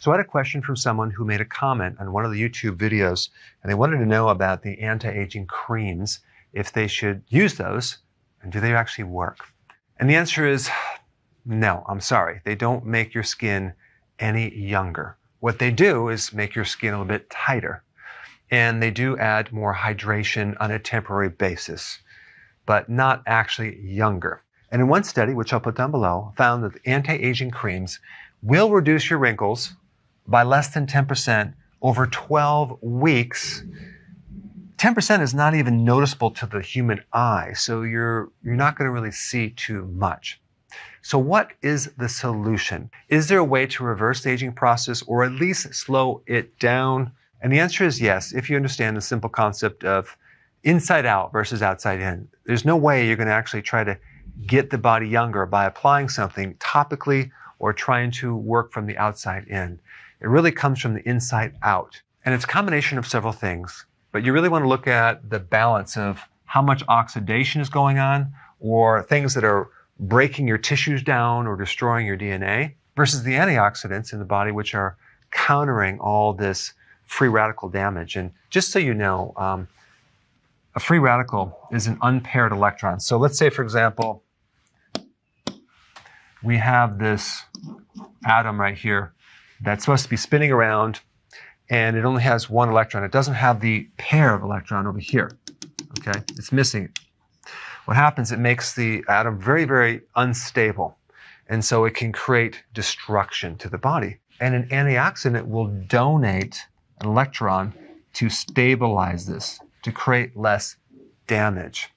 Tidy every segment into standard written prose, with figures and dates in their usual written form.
So I had a question from someone who made a comment on one of the YouTube videos, and they wanted to know about the anti-aging creams, if they should use those, and do they actually work? And the answer is no, I'm sorry. They don't make your skin any younger. What they do is make your skin a little bit tighter, and they do add more hydration on a temporary basis, but not actually younger. And in one study, which I'll put down below, found that the anti-aging creams will reduce your wrinkles by less than 10% over 12 weeks. 10% is not even noticeable to the human eye, so you're not going to really see too much. So what is the solution? Is there a way to reverse the aging process or at least slow it down? And the answer is yes, if you understand the simple concept of inside out versus outside in. There's no way you're going to actually try to get the body younger by applying something topically or trying to work from the outside in. It really comes from the inside out. And it's a combination of several things. But you really want to look at the balance of how much oxidation is going on, or things that are breaking your tissues down or destroying your DNA, versus the antioxidants in the body, which are countering all this free radical damage. And just so you know, a free radical is an unpaired electron. So let's say, for example, we have this atom right here that's supposed to be spinning around, and it only has one electron. It doesn't have the pair of electron over here. Okay, it's missing it. What happens, it makes the atom very, very unstable. And so it can create destruction to the body. And an antioxidant will donate an electron to stabilize this, to create less damage.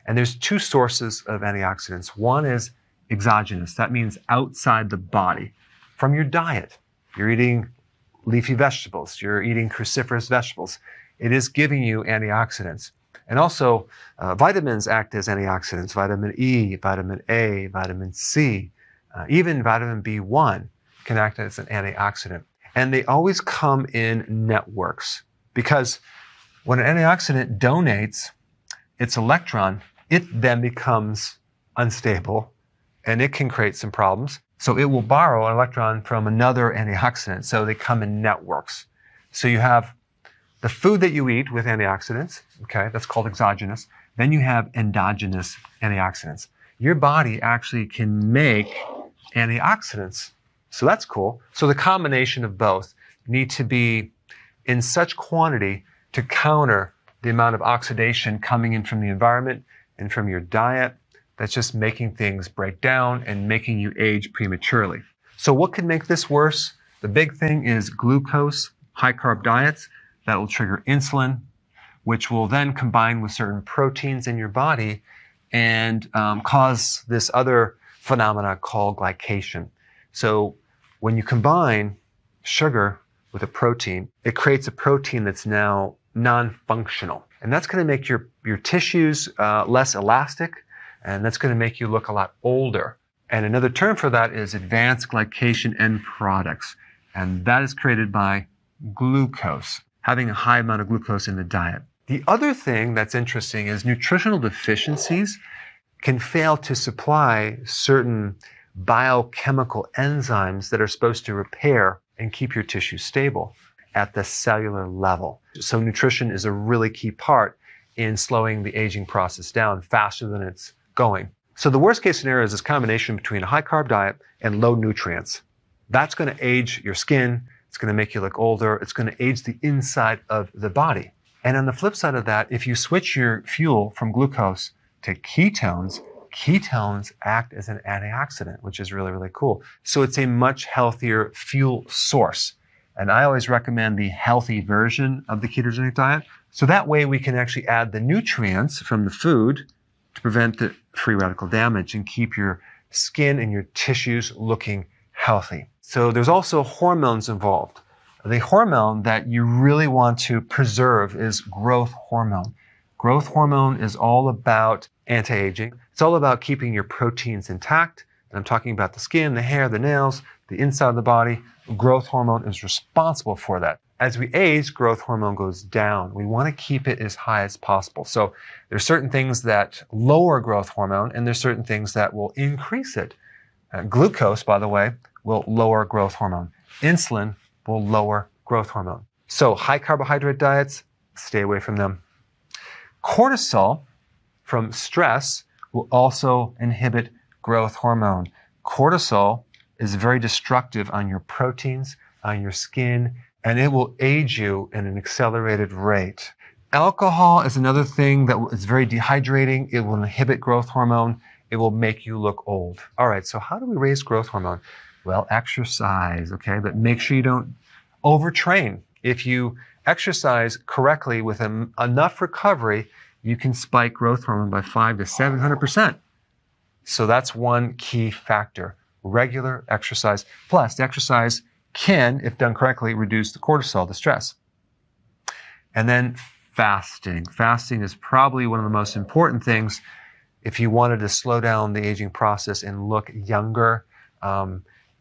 And there's two sources of antioxidants. One is exogenous. That means outside the body. From your diet. You're eating leafy vegetables. You're eating cruciferous vegetables. It is giving you antioxidants. And also, vitamins act as antioxidants. Vitamin E, vitamin A, vitamin C, even vitamin B1 can act as an antioxidant. And they always come in networks, because when an antioxidant donates its electron, it then becomes unstable, and it can create some problems. So it will borrow an electron from another antioxidant. So they come in networks. So you have the food that you eat with antioxidants, okay, that's called exogenous. Then you have endogenous antioxidants. Your body actually can make antioxidants. So that's cool. So the combination of both need to be in such quantity to counter the amount of oxidation coming in from the environment and from your diet that's just making things break down and making you age prematurely. So what could make this worse? The big thing is glucose, high-carb diets. That will trigger insulin, which will then combine with certain proteins in your body and cause this other phenomena called glycation. So when you combine sugar with a protein, it creates a protein that's now non-functional. And that's going to make your tissues less elastic, and that's going to make you look a lot older. And another term for that is advanced glycation end products. And that is created by glucose, having a high amount of glucose in the diet. The other thing that's interesting is nutritional deficiencies can fail to supply certain biochemical enzymes that are supposed to repair and keep your tissue stable at the cellular level. So nutrition is a really key part in slowing the aging process down faster than it's going. So the worst case scenario is this combination between a high carb diet and low nutrients. That's going to age your skin. It's going to make you look older. It's going to age the inside of the body. And on the flip side of that, if you switch your fuel from glucose to ketones, ketones act as an antioxidant, which is really, really cool. So it's a much healthier fuel source. And I always recommend the healthy version of the ketogenic diet. So that way we can actually add the nutrients from the food to prevent the free radical damage and keep your skin and your tissues looking healthy. So there's also hormones involved. The hormone that you really want to preserve is growth hormone. Growth hormone is all about anti-aging. It's all about keeping your proteins intact. And I'm talking about the skin, the hair, the nails, the inside of the body. Growth hormone is responsible for that. As we age, growth hormone goes down. We want to keep it as high as possible. So there's certain things that lower growth hormone, and there's certain things that will increase it. Glucose, by the way, will lower growth hormone. Insulin will lower growth hormone. So high carbohydrate diets, stay away from them. Cortisol from stress will also inhibit growth hormone. Cortisol is very destructive on your proteins, on your skin, and it will age you in an accelerated rate. Alcohol is another thing that is very dehydrating. It will inhibit growth hormone. It will make you look old. All right, so how do we raise growth hormone? Well, exercise, okay? But make sure you don't overtrain. If you exercise correctly with enough recovery, you can spike growth hormone by 500 to 700%. So that's one key factor, regular exercise. Plus, exercise can, if done correctly, reduce the cortisol, the stress. And then fasting. Fasting is probably one of the most important things if you wanted to slow down the aging process and look younger.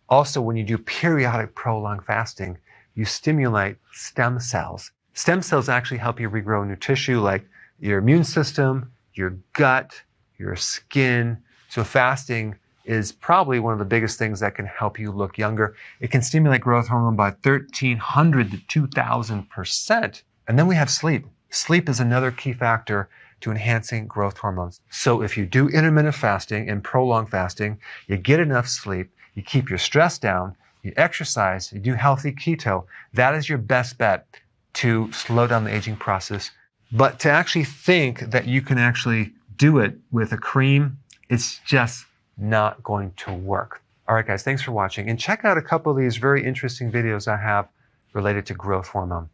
Also, when you do periodic prolonged fasting, you stimulate stem cells. Stem cells actually help you regrow new tissue like your immune system, your gut, your skin. So fasting is probably one of the biggest things that can help you look younger. It can stimulate growth hormone by 1,300 to 2,000%. And then we have sleep. Sleep is another key factor to enhancing growth hormones. So if you do intermittent fasting and prolonged fasting, you get enough sleep, you keep your stress down, you exercise, you do healthy keto, that is your best bet to slow down the aging process. But to actually think that you can actually do it with a cream, it's just not going to work. All right, guys, thanks for watching. And check out a couple of these very interesting videos I have related to growth hormone.